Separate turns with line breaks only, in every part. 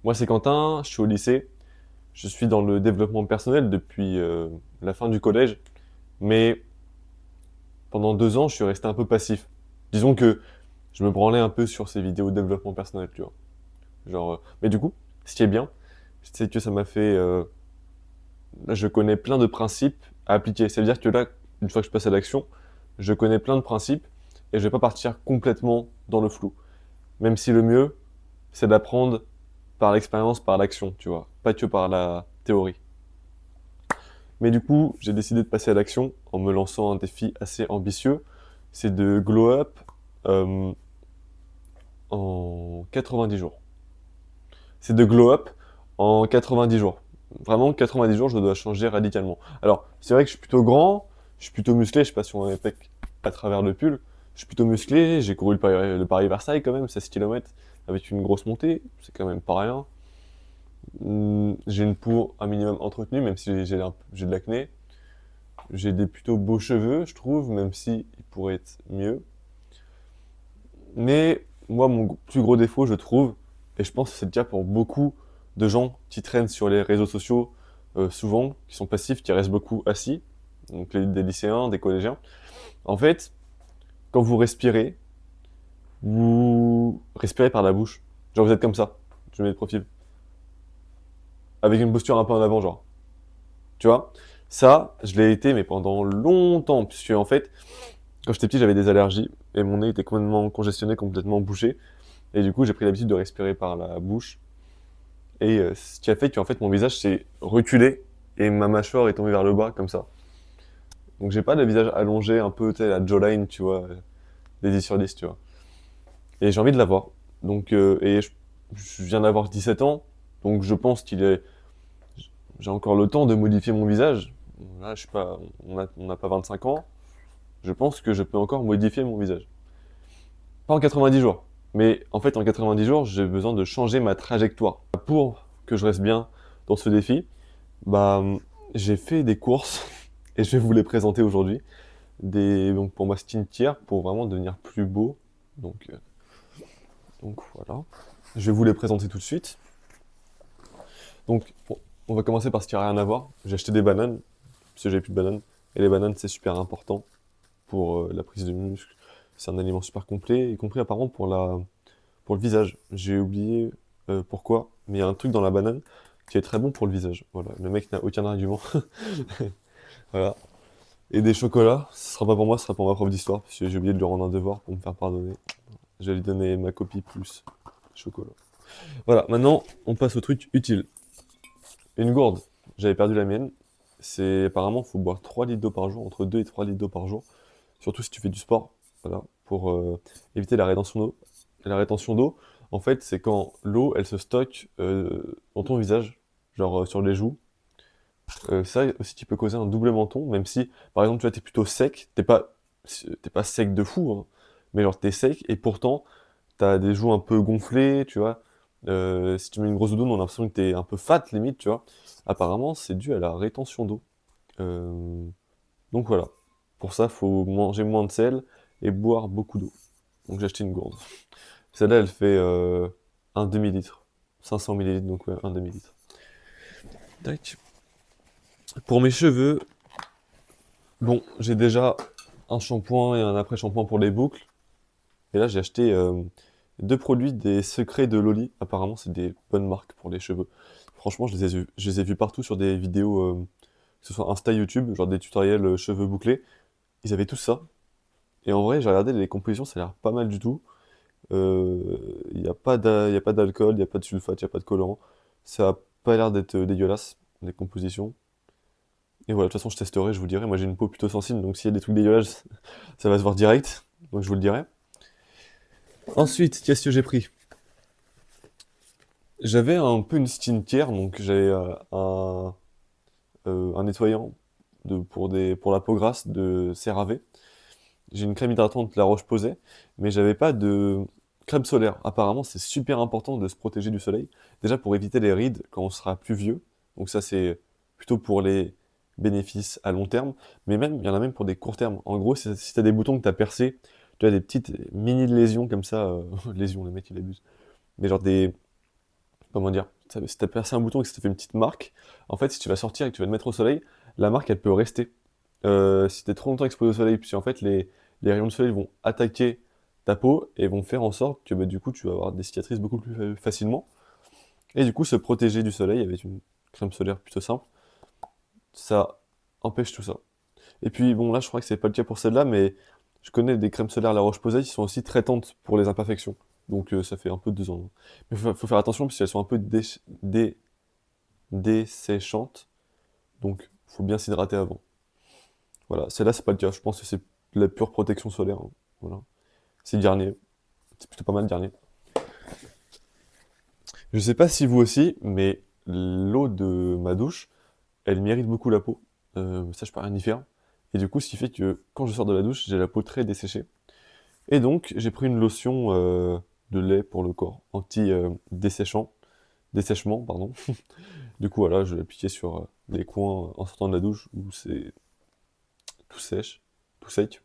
Moi, c'est Quentin, je suis au lycée. Je suis dans le développement personnel depuis la fin du collège. Mais pendant 2 ans, je suis resté un peu passif. Disons que je me branlais un peu sur ces vidéos de développement personnel, tu vois. Mais du coup, ce qui est bien, c'est que ça m'a fait... là, je connais plein de principes à appliquer. Ça veut dire que là, une fois que je passe à l'action, je connais plein de principes et je vais pas partir complètement dans le flou. Même si le mieux, c'est d'apprendre par l'expérience, par l'action, tu vois. Pas que par la théorie. Mais du coup, j'ai décidé de passer à l'action en me lançant un défi assez ambitieux. C'est de glow up euh, en 90 jours. C'est de glow up en 90 jours. Vraiment, 90 jours, je dois changer radicalement. Alors, c'est vrai que je suis plutôt grand, je suis plutôt musclé, je sais pas si on voit mes pecs à travers le pull. Je suis plutôt musclé, j'ai couru le Paris-Versailles quand même, 16 km, avec une grosse montée, c'est quand même pas rien. J'ai une peau un minimum entretenue, même si j'ai de l'acné. J'ai des plutôt beaux cheveux, je trouve, même si ils pourraient être mieux. Mais moi, mon plus gros défaut, je trouve, et je pense que c'est le cas pour beaucoup de gens qui traînent sur les réseaux sociaux, souvent, qui sont passifs, qui restent beaucoup assis, donc des lycéens, des collégiens. En fait, quand vous respirez par la bouche. Genre, vous êtes comme ça, je mets de profil, avec une posture un peu en avant, genre. Tu vois? Ça, je l'ai été, mais pendant longtemps, puisque en fait, quand j'étais petit, j'avais des allergies et mon nez était complètement congestionné, complètement bouché. Et du coup, j'ai pris l'habitude de respirer par la bouche. Et ce qui a fait qu'en fait, mon visage s'est reculé et ma mâchoire est tombée vers le bas, comme ça. Donc, j'ai pas le visage allongé, un peu, tu sais, la jawline, tu vois, des 10 sur 10, tu vois. Et j'ai envie de l'avoir. Donc, je viens d'avoir 17 ans, donc je pense qu'il est. J'ai encore le temps de modifier mon visage. Là, je suis pas. On n'a pas 25 ans. Je pense que je peux encore modifier mon visage. Pas en 90 jours. Mais en fait, en 90 jours, j'ai besoin de changer ma trajectoire. Pour que je reste bien dans ce défi, bah, j'ai fait des courses et je vais vous les présenter aujourd'hui. Donc pour ma skincare, pour vraiment devenir plus beau. Donc, euh, donc voilà. Je vais vous les présenter tout de suite. Donc, bon, on va commencer par ce qui n'a rien à voir. J'ai acheté des bananes, parce que j'avais plus de bananes. Et les bananes, c'est super important pour la prise de muscle. C'est un aliment super complet, y compris apparemment pour le visage. J'ai oublié pourquoi, mais il y a un truc dans la banane qui est très bon pour le visage. Voilà, le mec n'a aucun argument. Voilà. Et des chocolats, ce sera pas pour moi, ce sera pour ma prof d'histoire, parce que j'ai oublié de lui rendre un devoir pour me faire pardonner. Je vais lui donner ma copie plus chocolat. Voilà, maintenant on passe au truc utile. Une gourde, j'avais perdu la mienne. C'est apparemment, faut boire 3 litres d'eau par jour, entre 2 et 3 litres d'eau par jour. Surtout si tu fais du sport, voilà, pour éviter la rétention d'eau. La rétention d'eau, en fait, c'est quand l'eau, elle se stocke dans ton visage, genre sur les joues. Ça aussi, qui peut causer un double menton, même si, par exemple, tu vois, t'es plutôt sec, t'es pas sec de fou, hein, mais genre t'es sec, et pourtant, t'as des joues un peu gonflées, tu vois. Si tu mets une grosse doudoune, on a l'impression que t'es un peu fat, limite, tu vois. Apparemment, c'est dû à la rétention d'eau. Euh, donc voilà. Pour ça, faut manger moins de sel et boire beaucoup d'eau. Donc j'ai acheté une gourde. Celle-là, elle fait un demi-litre. 500 millilitres, donc ouais, un demi-litre. Tac. Pour mes cheveux, bon, j'ai déjà un shampoing et un après-shampoing pour les boucles. Et là, j'ai acheté deux produits des secrets de Loli. Apparemment, c'est des bonnes marques pour les cheveux. Franchement, je les ai vus partout sur des vidéos, que ce soit Insta, YouTube, genre des tutoriels cheveux bouclés. Ils avaient tout ça. Et en vrai, j'ai regardé les compositions, ça a l'air pas mal du tout. Il n'y a pas y a pas d'alcool, il n'y a pas de sulfate, il n'y a pas de colorant. Ça a pas l'air d'être dégueulasse, les compositions. Et voilà, de toute façon, je testerai, je vous dirai. Moi, j'ai une peau plutôt sensible, donc s'il y a des trucs dégueulasses, ça va se voir direct. Donc, je vous le dirai. Ensuite, qu'est-ce que j'ai pris? J'avais un peu une skincare, donc j'avais un nettoyant pour la peau grasse de CeraVe. J'ai une crème hydratante La Roche-Posay, mais j'avais pas de crème solaire. Apparemment, c'est super important de se protéger du soleil. Déjà pour éviter les rides quand on sera plus vieux. Donc ça, c'est plutôt pour les bénéfices à long terme. Mais même, il y en a même pour des courts termes. En gros, si tu as des boutons que tu as percés, tu as des petites mini lésions comme ça. Lésions, le mec, il abuse. Mais genre comment dire, si t'as percé un bouton et que ça te fait une petite marque, en fait, si tu vas sortir et que tu vas te mettre au soleil, la marque, elle peut rester. Si t'es trop longtemps exposé au soleil, puis en fait, les rayons de soleil vont attaquer ta peau et vont faire en sorte que bah, du coup, tu vas avoir des cicatrices beaucoup plus facilement. Et du coup, se protéger du soleil avec une crème solaire plutôt simple, ça empêche tout ça. Et puis, bon, là, je crois que c'est pas le cas pour celle-là, mais je connais des crèmes solaires La Roche-Posay qui sont aussi traitantes pour les imperfections. Donc, ça fait un peu 2 ans. Mais faut faire attention parce qu'elles sont un peu desséchantes. Donc, faut bien s'hydrater avant. Voilà, celle-là, c'est pas le cas. Je pense que c'est de la pure protection solaire, hein. Voilà. C'est Garnier. C'est plutôt pas mal, Garnier. Je sais pas si vous aussi, mais l'eau de ma douche, elle m'irrite beaucoup la peau. Ça, je peux rien y faire. Et du coup, ce qui fait que quand je sors de la douche, j'ai la peau très desséchée. Et donc, j'ai pris une lotion de lait pour le corps, dessèchement, pardon. Du coup, voilà, je l'ai appliqué sur les coins en sortant de la douche où c'est tout sèche, tout sec,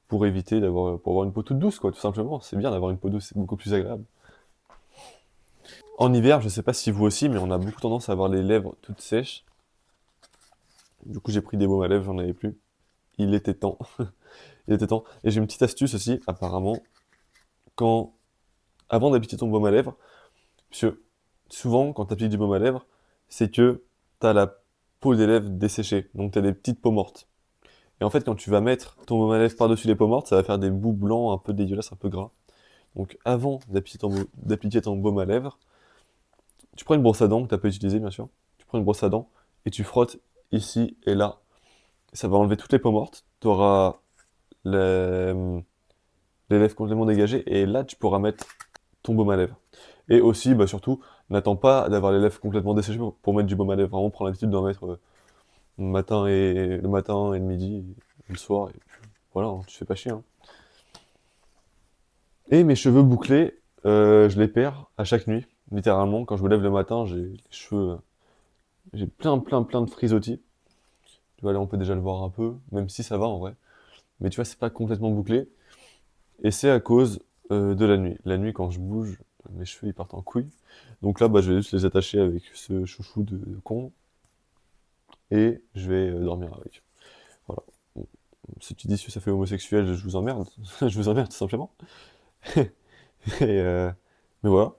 pour avoir une peau toute douce, quoi, tout simplement. C'est bien d'avoir une peau douce, c'est beaucoup plus agréable. En hiver, je sais pas si vous aussi, mais on a beaucoup tendance à avoir les lèvres toutes sèches. Du coup, j'ai pris des baumes à lèvres, j'en avais plus. Il était temps. Il était temps. Et j'ai une petite astuce aussi, apparemment, quand, avant d'appliquer ton baume à lèvres, parce que souvent, quand tu appliques du baume à lèvres, c'est que tu as la peau des lèvres desséchée, donc tu as des petites peaux mortes. Et en fait, quand tu vas mettre ton baume à lèvres par-dessus les peaux mortes, ça va faire des bouts blancs un peu dégueulasses, un peu gras. Donc avant d'appliquer ton baume à lèvres, tu prends une brosse à dents que tu pas utilisée, bien sûr. Tu prends une brosse à dents et tu frottes ici et là. Ça va enlever toutes les peaux mortes. Tu auras les, les lèvres complètement dégagées et là, tu pourras mettre ton baume à lèvres. Et aussi, bah surtout, n'attends pas d'avoir les lèvres complètement desséchées pour mettre du baume à lèvres. Vraiment, prends l'habitude d'en mettre le matin et le midi, et le soir. Et puis, voilà, hein, tu fais pas chier, hein. Et mes cheveux bouclés, je les perds à chaque nuit. Littéralement, quand je me lève le matin, j'ai les cheveux, j'ai plein de frisottis. Tu vois, là, on peut déjà le voir un peu, même si ça va en vrai. Mais tu vois, c'est pas complètement bouclé. Et c'est à cause de la nuit. La nuit, quand je bouge, mes cheveux ils partent en couille. Donc là, bah, je vais juste les attacher avec ce chouchou de con et je vais dormir avec. Voilà. Bon. Si tu dis que ça fait homosexuel, je vous emmerde. Je vous emmerde tout simplement. Et, mais voilà.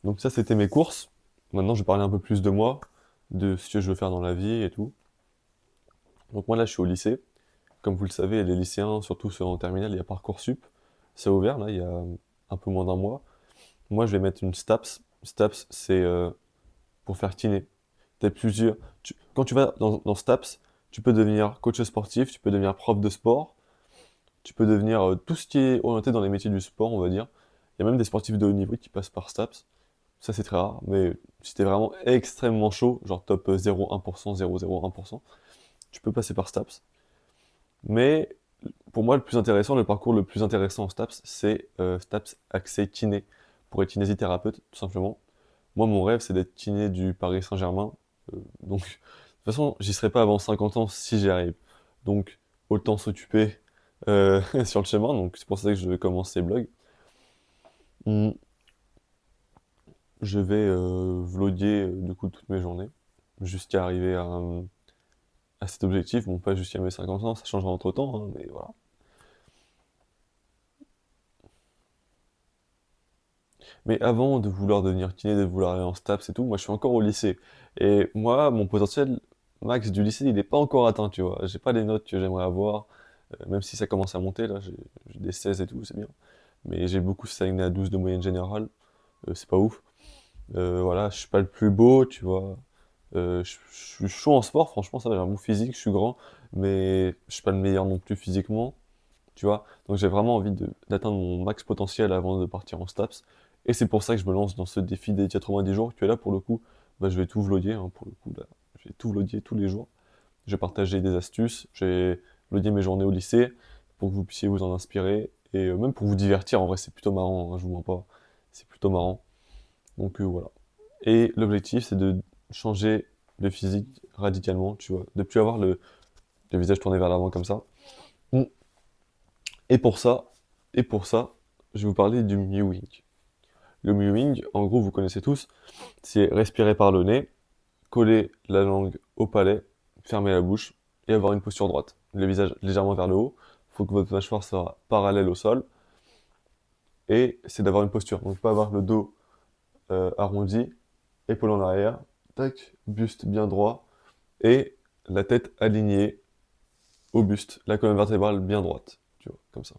Donc ça, c'était mes courses. Maintenant, je vais parler un peu plus de moi, de ce que je veux faire dans la vie et tout. Donc moi, là, je suis au lycée. Comme vous le savez, les lycéens, surtout ceux en terminale, il y a Parcoursup. C'est ouvert, là, il y a un peu moins d'un mois. Moi, je vais mettre une STAPS. STAPS, c'est pour faire kiné. Quand tu vas dans STAPS, tu peux devenir coach sportif, tu peux devenir prof de sport, tu peux devenir tout ce qui est orienté dans les métiers du sport, on va dire. Il y a même des sportifs de haut niveau qui passent par STAPS. Ça, c'est très rare, mais si t'es vraiment extrêmement chaud, genre top 0,1%, 0,01%, tu peux passer par STAPS. Mais pour moi, le parcours le plus intéressant en STAPS, c'est STAPS Accès Kiné, pour être kinésithérapeute, tout simplement. Moi, mon rêve, c'est d'être kiné du Paris Saint-Germain. Donc, de toute façon, j'y serai pas avant 50 ans si j'y arrive. Donc, autant s'occuper sur le chemin. Donc, c'est pour ça que je commence ces blogs. Hmm, Je vais vlogger du coup toutes mes journées jusqu'à arriver à cet objectif. Bon, pas jusqu'à mes 50 ans, ça changera entre temps, hein, mais voilà. Mais avant de vouloir devenir kiné, de vouloir aller en STAPS et tout, moi je suis encore au lycée. Et moi, mon potentiel max du lycée, il n'est pas encore atteint, tu vois. J'ai pas les notes que j'aimerais avoir, même si ça commence à monter, là, j'ai des 16 et tout, c'est bien. Mais j'ai beaucoup stagné à 12 de moyenne générale, c'est pas ouf. Voilà, je suis pas le plus beau, tu vois. Je suis chaud en sport, franchement, ça va, j'ai un bon physique, je suis grand, mais je suis pas le meilleur non plus physiquement, tu vois. Donc j'ai vraiment envie d'atteindre mon max potentiel avant de partir en STAPS. Et c'est pour ça que je me lance dans ce défi des 90 jours, que là, pour le coup, bah, je vais tout vlogger, hein, pour le coup, là. Je vais tout vlogger tous les jours. Je vais partager des astuces, je vais vlogger mes journées au lycée, pour que vous puissiez vous en inspirer, et même pour vous divertir, en vrai, c'est plutôt marrant, hein, je vous mens pas. C'est plutôt marrant. Donc voilà. Et l'objectif, c'est de changer le physique radicalement, tu vois, de plus avoir le visage tourné vers l'avant comme ça. Mm. Et pour ça, et pour ça, je vais vous parler du mewing. Le mewing, en gros, vous connaissez tous, c'est respirer par le nez, coller la langue au palais, fermer la bouche et avoir une posture droite. Le visage légèrement vers le haut. Il faut que votre mâchoire soit parallèle au sol. Et c'est d'avoir une posture. Donc pas avoir le dos arrondi, épaules en arrière, tac, buste bien droit et la tête alignée au buste, la colonne vertébrale bien droite. Tu vois, comme ça.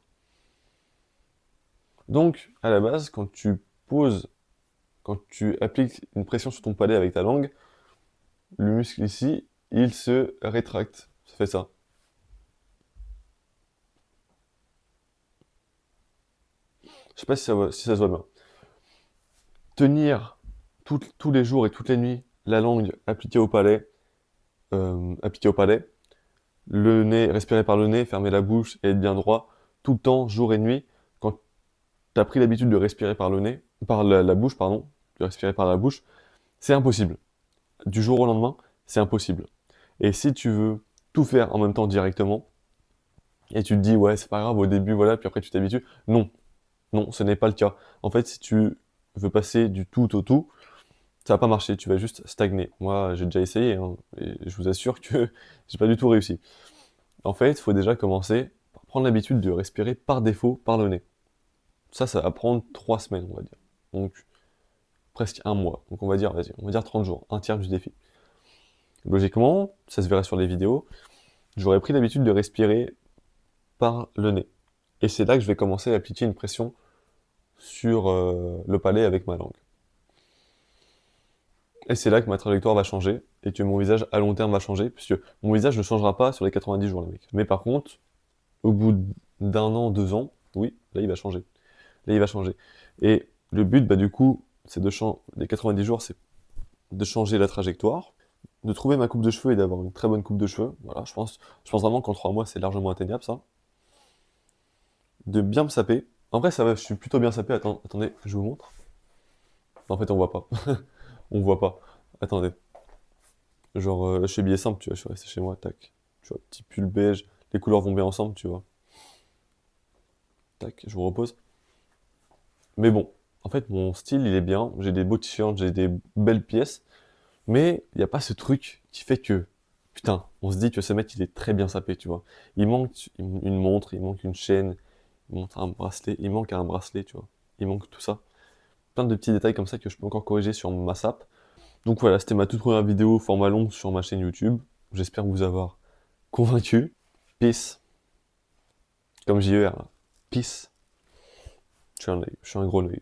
Donc, à la base, quand tu appliques une pression sur ton palais avec ta langue, le muscle ici, il se rétracte. Ça fait ça. Je sais pas si ça se voit bien. Tenir tous les jours et toutes les nuits la langue appliquée au palais, le nez, respirer par le nez, fermer la bouche et être bien droit, tout le temps, jour et nuit. Quand tu as pris l'habitude de respirer par le nez, par la bouche, pardon, de respirer par la bouche, c'est impossible. Du jour au lendemain, c'est impossible. Et si tu veux tout faire en même temps directement, et tu te dis, ouais, c'est pas grave au début, voilà, puis après tu t'habitues, non, non, ce n'est pas le cas. En fait, si tu veux passer du tout au tout, ça va pas marcher, tu vas juste stagner. Moi, j'ai déjà essayé, hein, et je vous assure que j'ai pas du tout réussi. En fait, il faut déjà commencer par prendre l'habitude de respirer par défaut par le nez. Ça va prendre 3 semaines, on va dire. Donc, presque un mois. Donc, on va dire, vas-y, on va dire 30 jours, un tiers du défi. Logiquement, ça se verra sur les vidéos, j'aurais pris l'habitude de respirer par le nez. Et c'est là que je vais commencer à appliquer une pression sur le palais avec ma langue. Et c'est là que ma trajectoire va changer et que mon visage à long terme va changer, puisque mon visage ne changera pas sur les 90 jours, les mecs. Mais par contre, au bout d'un an, 2 ans, oui, là il va changer. Là il va changer. Et le but, bah, du coup, c'est de changer. Les 90 jours, c'est de changer la trajectoire, de trouver ma coupe de cheveux et d'avoir une très bonne coupe de cheveux. Voilà, je pense vraiment qu'en 3 mois, c'est largement atteignable, ça. De bien me saper. En vrai, ça va, je suis plutôt bien sapé. Attendez, je vous montre. En fait, on voit pas. On voit pas. Attendez. Genre, je suis habillé simple, tu vois, je suis resté chez moi, tac. Tu vois, petit pull beige, les couleurs vont bien ensemble, tu vois. Tac, je vous repose. Mais bon, en fait, mon style, il est bien. J'ai des beaux t-shirts, j'ai des belles pièces. Mais il n'y a pas ce truc qui fait que, putain, on se dit que ce mec, il est très bien sapé, tu vois. Il manque une montre, il manque une chaîne, il manque un bracelet, il manque un bracelet, tu vois. Il manque tout ça. Plein de petits détails comme ça que je peux encore corriger sur ma sape. Donc voilà, c'était ma toute première vidéo format long sur ma chaîne YouTube. J'espère vous avoir convaincu. Peace. Comme JER, là. Peace. Je suis un gros œil.